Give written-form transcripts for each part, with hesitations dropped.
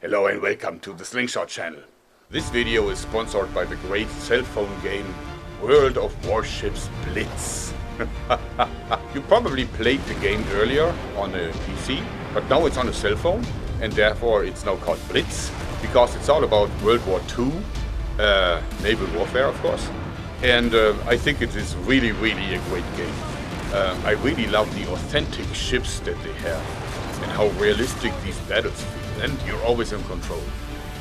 Hello and welcome to the Slingshot channel. This video is sponsored by the great cell phone game World of Warships Blitz. You probably played the game earlier on a PC, but now it's on a cell phone, and therefore it's now called Blitz, because it's all about World War II, naval warfare of course, and I think it is really a great game. I really love the authentic ships that they have, and how realistic these battles feel. And you're always in control.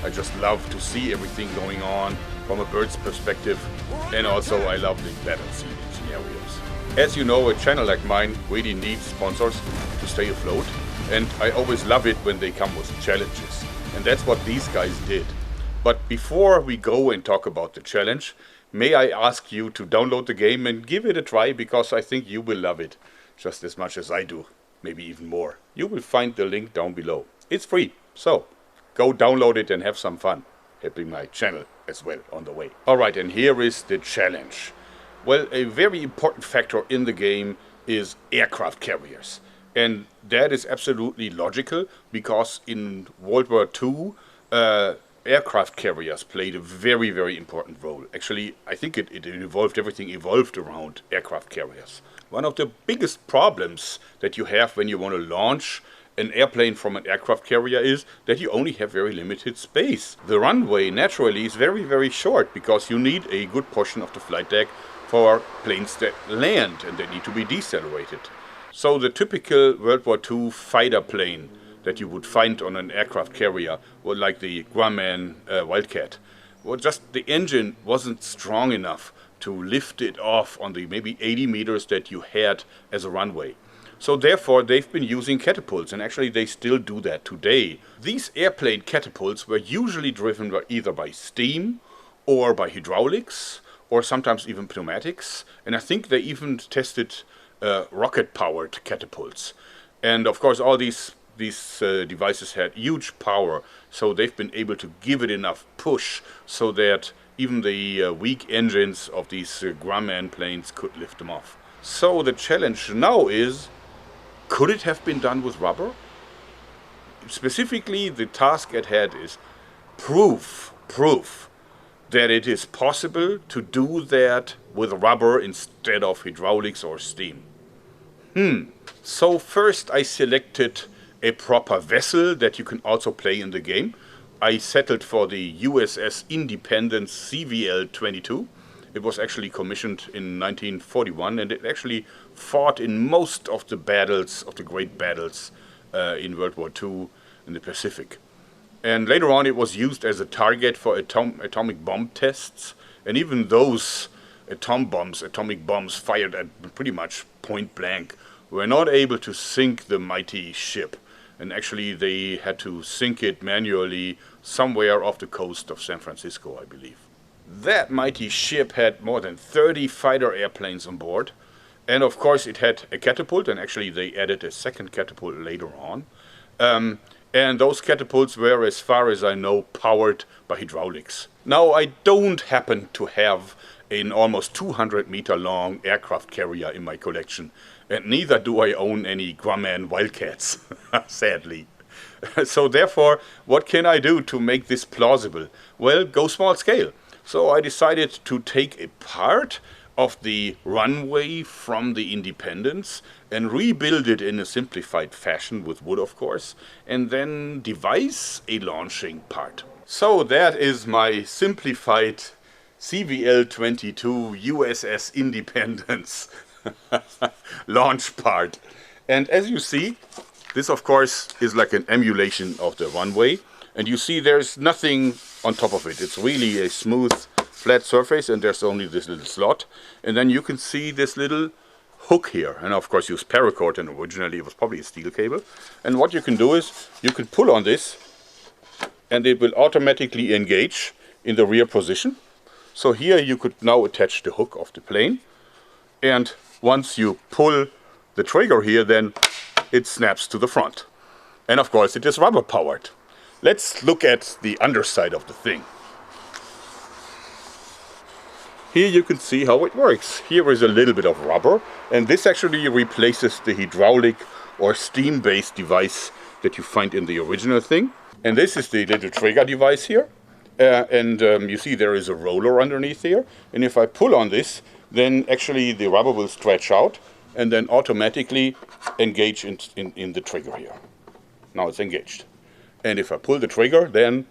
I just love to see everything going on from a bird's perspective, and also I love the battle scenarios. As you know, a channel like mine really needs sponsors to stay afloat, and I always love it when they come with challenges, and that's what these guys did. But before we go and talk about the challenge, may I ask you to download the game and give it a try, because I think you will love it just as much as I do, maybe even more. You will find the link down below. It's free. So, go download it and have some fun, helping my channel as well on the way. Alright, and here is the challenge. Well, a very important factor in the game is aircraft carriers. And that is absolutely logical, because in World War II, aircraft carriers played a very important role. Actually, I think everything evolved around aircraft carriers. One of the biggest problems that you have when you want to launch an airplane from an aircraft carrier is that you only have very limited space. The runway naturally is very short, because you need a good portion of the flight deck for planes that land and they need to be decelerated. So the typical World War II fighter plane that you would find on an aircraft carrier, like the Grumman Wildcat, well, just the engine wasn't strong enough to lift it off on the maybe 80 meters that you had as a runway. So therefore they've been using catapults, and actually they still do that today. These airplane catapults were usually driven either by steam or by hydraulics, or sometimes even pneumatics, and I think they even tested rocket-powered catapults. And of course all these devices had huge power, so they've been able to give it enough push so that even the weak engines of these Grumman planes could lift them off. So the challenge now is, could it have been done with rubber? Specifically, the task at hand is proof that it is possible to do that with rubber instead of hydraulics or steam. So first I selected a proper vessel that you can also play in the game. I settled for the USS Independence CVL-22. It was actually commissioned in 1941, and it actually fought in most of the battles, of the great battles in World War II in the Pacific. And later on it was used as a target for atomic bomb tests, and even those atomic bombs fired at pretty much point blank, were not able to sink the mighty ship. And actually they had to sink it manually somewhere off the coast of San Francisco, I believe. That mighty ship had more than 30 fighter airplanes on board, and of course it had a catapult, and actually they added a second catapult later on. And those catapults were, as far as I know, powered by hydraulics. Now, I don't happen to have an almost 200-meter long aircraft carrier in my collection, and neither do I own any Grumman Wildcats, sadly. So therefore, what can I do to make this plausible? Well, go small scale. So I decided to take a part of the runway from the Independence and rebuild it in a simplified fashion with wood, of course, and then devise a launching part. So that is my simplified CVL-22 USS Independence launch part. And as you see, this of course is like an emulation of the runway, and you see there's nothing on top of it. It's really a smooth flat surface, and there's only this little slot, and then you can see this little hook here, and of course use paracord, and originally it was probably a steel cable. And what you can do is you can pull on this and it will automatically engage in the rear position. So here you could now attach the hook of the plane, and once you pull the trigger here, then it snaps to the front. And of course it is rubber powered. Let's look at the underside of the thing. Here you can see how it works. Here is a little bit of rubber, and this actually replaces the hydraulic or steam-based device that you find in the original thing. And this is the little trigger device here. You see there is a roller underneath here. And if I pull on this, then actually the rubber will stretch out and then automatically engage in the trigger here. Now it's engaged. And if I pull the trigger, then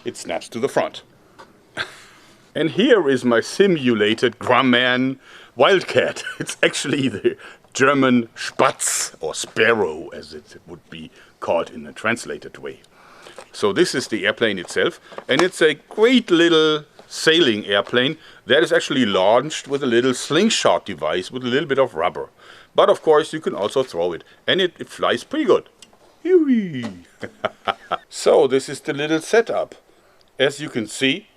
it snaps to the front. And here is my simulated Grumman Wildcat. It's actually the German Spatz, or sparrow as it would be called in a translated way. So this is the airplane itself, and it's a great little sailing airplane that is actually launched with a little slingshot device with a little bit of rubber. But of course you can also throw it, and it flies pretty good. So this is the little setup. As you can see,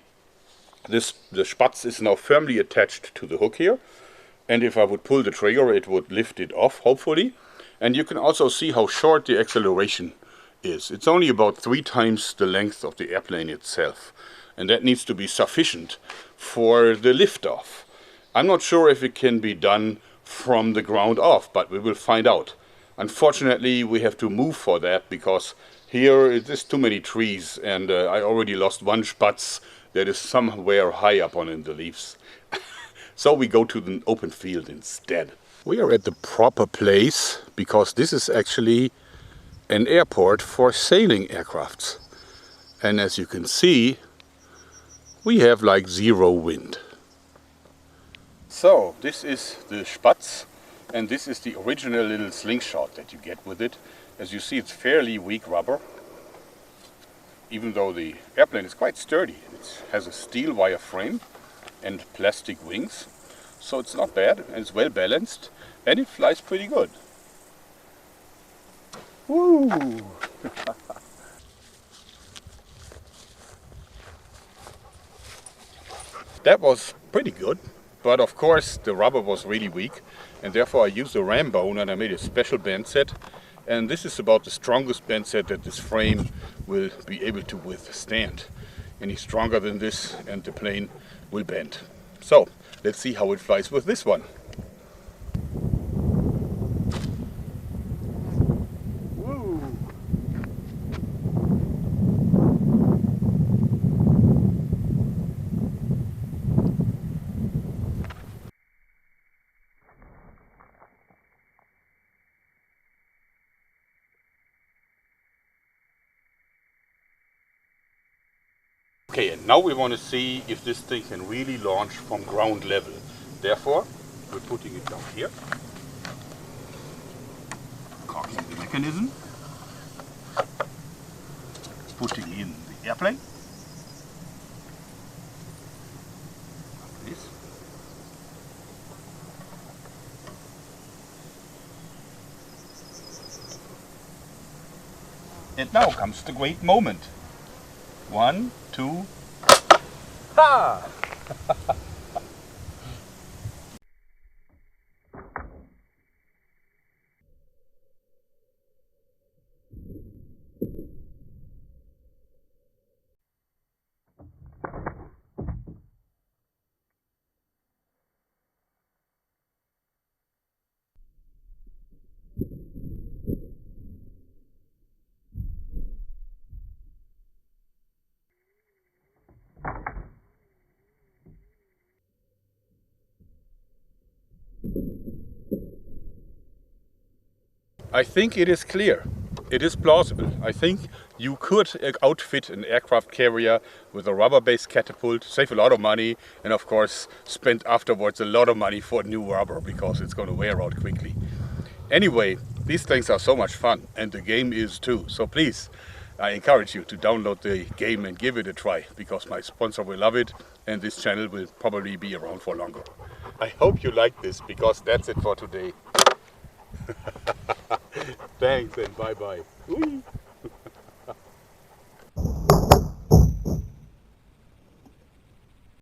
the Spatz is now firmly attached to the hook here, and if I would pull the trigger it would lift it off, hopefully. And you can also see how short the acceleration is. It's only about 3 times the length of the airplane itself, and that needs to be sufficient for the liftoff. I'm not sure if it can be done from the ground off, but we will find out. Unfortunately we have to move for that because here there's too many trees, and I already lost one Spatz that is somewhere high up on in the leaves. So we go to the open field instead. We are at the proper place because this is actually an airport for sailing aircrafts. And as you can see, we have like 0 wind. So this is the Spatz, and this is the original little slingshot that you get with it. As you see, it's fairly weak rubber, even though the airplane is quite sturdy. It has a steel wire frame and plastic wings, so it's not bad, and it's well balanced, and it flies pretty good. Woo! That was pretty good, but of course the rubber was really weak, and therefore I used a ram bone and I made a special band set. And this is about the strongest band set that this frame will be able to withstand. Any stronger than this and the plane will bend. So let's see how it flies with this one. Okay, and now we want to see if this thing can really launch from ground level. Therefore, we're putting it down here, cocking the mechanism, putting in the airplane, like this. And now comes the great moment. 1, 2, ha! I think it is clear. It is plausible. I think you could outfit an aircraft carrier with a rubber-based catapult, save a lot of money, and of course spend afterwards a lot of money for new rubber because it's going to wear out quickly. Anyway, these things are so much fun, and the game is too. So please, I encourage you to download the game and give it a try, because my sponsor will love it and this channel will probably be around for longer. I hope you like this, because that's it for today. Thanks and bye bye.